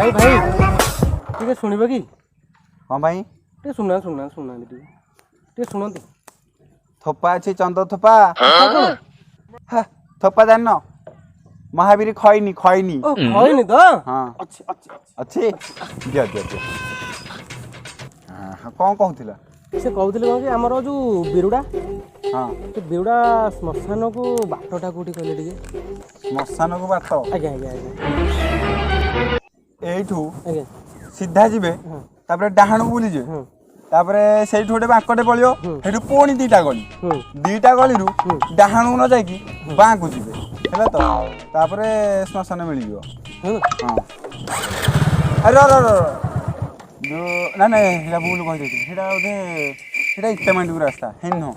भाई भाई ठीक शुणव कि कौन भाई टे सुना सुना सुना टे शुणु थोपा अच्छी चंद थोपा थोपा जान महावीर खैनी खैनी खैनी तो हाँ अच्छी अच्छी अच्छी दिया दिया दिया हाँ कौन कहूला से कहते कौन कि आमर जो बिरुड़ा हाँ तो बिरुड़ा श्मशान को बाटटा कौटी कहले टिके श्मशान को बाट आज्ञा आज्ञा आज्ञा एठू आज्ञा सीधा जीवे तापर डाहाण को बुलीजे तापर से गोटे बांकटे पड़ो से पुणी दीटा गली रु डाहाण को न जाकि बाँ को जी है तो तापर श्मशान मिल हाँ अरे जो ना ना ये भूल कही बोधे इटा मांडी रास्ता है नुह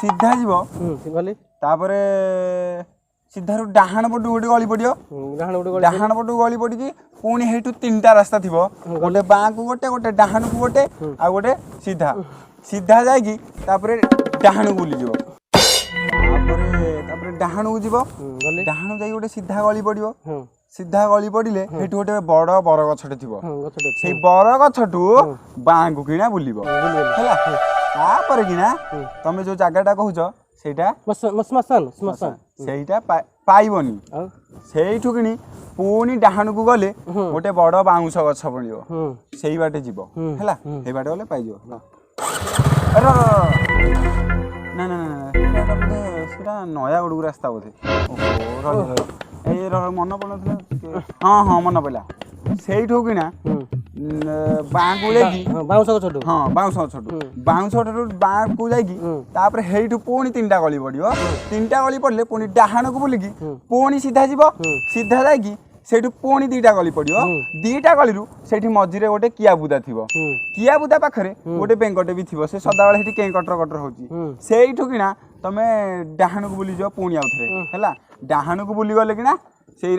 सीधा जीव तापर सीधा डाहाण पटू गोटे गली पड़ो डाहाण पटू गली पड़ी पुणी हेठू तीनटा रास्ता थी गोटे बाँ को गोटे गोटे डाहाण को गोटे आ गोटे सीधा सीधा जाकि डाहाण को बुली डाहाण को जीव डाहाण जा गोटे सीधा गली पड़ो सीधा गली पड़े हेठू गोटे बड़ बर गछटे थी से बर गछटू बाँ को किना बुलिब तापर किना तमे जो जगटा कहूच सेटा श्मशान सेटा पाइबनी सेठू किनी पुणी डाहाण को गले गोटे बड़ बाउंश गछ पड़ो से बाटे जीव है से बाटे गले पाइज ना ना ना नयागढ़ को रास्ता बोधे मन पड़ा हाँ हाँ मन पड़ा से बाँ को जाकि हाँ बाउंश गछटू बाउंश बाँ को जाकि हेठू पुणी तीनटा गली पड़ो तीनटा गली पड़े पुणी डाहाण को बुलिकी पुणी सीधा जीव सीधा जाकि से पुणी दीटा गली पड़ो दीटा गली रु से मझे गोटे कियाबुदा थी कियाबुदा पाखे गोटे बेंगटे भी थी से सदाबले से कें कटर कटर हो किना तमे डाहाण को बुली जाओ पुणी आउ थे है डाहाण को बुली गले किना से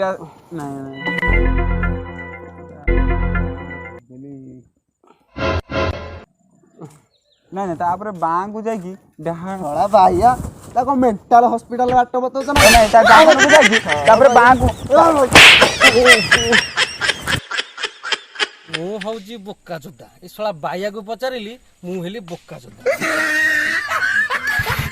ना ना तापर बाँ को जाकि डाहाण भाइया ताको मेंटल हॉस्पिटल बाट बतो ना नहीं ता डाहाण को जाकि तापर बाँ को मु हूँ बोका चोदा ये शला बाया को पचारिली मु हेली बोका चोदा।